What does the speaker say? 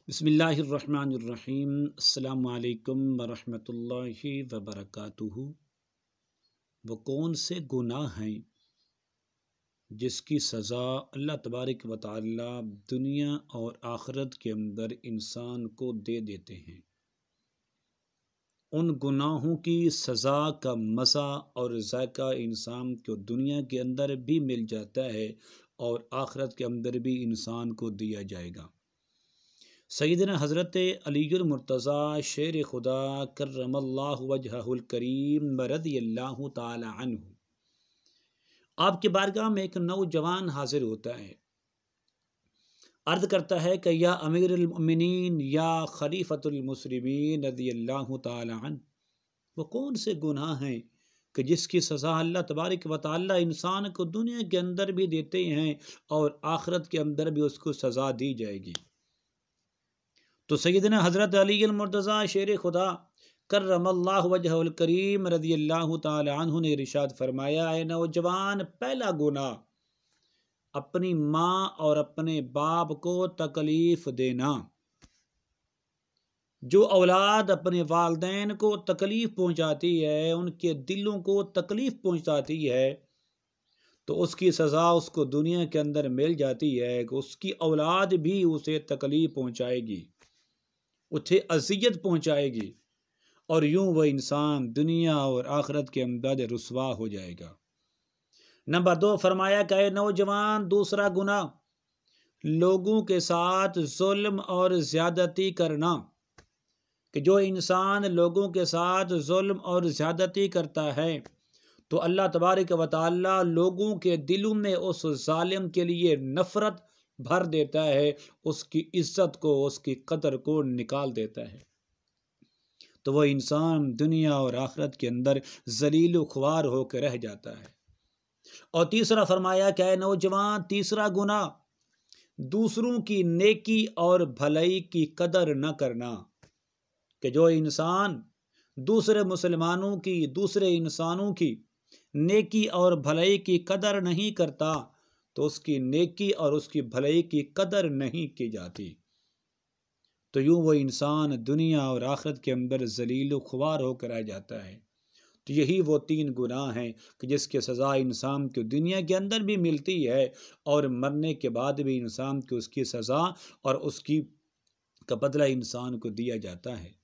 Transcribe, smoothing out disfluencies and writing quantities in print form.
बिस्मिल्लाहिर्रहमानिर्रहीम। अस्सलामु अलैकुम वरहमतुल्लाहि वबरकातुहू। वो कौन से गुनाह हैं जिसकी सज़ा अल्लाह तबारक व तआला दुनिया और आखिरत के अंदर इंसान को दे देते हैं। उन गुनाहों की सज़ा का मज़ा और ज़ायका इंसान को दुनिया के अंदर भी मिल जाता है और आखिरत के अंदर भी इंसान को दिया जाएगा। सैयदना हज़रत अलीयुल मुर्तज़ा शेर खुदा कर्रमल्लाहु वजहहुल करीम रज़ियल्लाहु ताला अन्हु, आपके बारगाह में एक नौजवान हाजिर होता है। अर्ज़ करता है कि या अमीरुल मोमिनीन या खलीफतुल मुस्लिमीन रज़ियल्लाहु ताला अन्हु, वो कौन से गुनाह हैं कि जिसकी सज़ा अल्लाह तबारक व तआला इंसान को दुनिया के अंदर भी देते हैं और आखिरत के अंदर भी उसको सज़ा दी जाएगी। तो सैयदना हज़रत अलीयुल मुर्तज़ा शेर खुदा कर्रमल्लाहु वजहुल करीम रज़ियल्लाहु ताला अन्हु ने इरशाद फरमाया, है नौजवान, पहला गुनाह अपनी माँ और अपने बाप को तकलीफ़ देना। जो औलाद अपने वालिदैन को तकलीफ़ पहुँचाती है, उनके दिलों को तकलीफ़ पहुँचाती है, तो उसकी सज़ा उसको दुनिया के अंदर मिल जाती है कि उसकी औलाद भी उसे तकलीफ़ पहुँचाएगी, उसे अज़ियत पहुँचाएगी और यूं वह इंसान दुनिया और आखिरत के अंदर रुसवा हो जाएगा। नंबर 2 फरमाया कि नौजवान, दूसरा गुनाह लोगों के साथ जुल्म और ज़्यादती करना। कि जो इंसान लोगों के साथ जुल्म और ज़्यादती करता है तो अल्लाह तबारक व तआला लोगों के दिलों में उस जालिम के लिए नफ़रत भर देता है, उसकी इज्जत को, उसकी कदर को निकाल देता है, तो वह इंसान दुनिया और आखिरत के अंदर ज़लील व ख्वार होकर रह जाता है। और तीसरा फरमाया क्या है नौजवान, तीसरा गुनाह दूसरों की नेकी और भलाई की कदर न करना। कि जो इंसान दूसरे मुसलमानों की, दूसरे इंसानों की नेकी और भलाई की कदर नहीं करता तो उसकी नेकी और उसकी भलाई की कदर नहीं की जाती, तो यूं वो इंसान दुनिया और आखिरत के अंदर ज़लील ख्वार होकर रह जाता है। तो यही वो 3 गुनाह हैं कि जिसकी सज़ा इंसान को दुनिया के अंदर भी मिलती है और मरने के बाद भी इंसान को उसकी सज़ा और उसकी का बदला इंसान को दिया जाता है।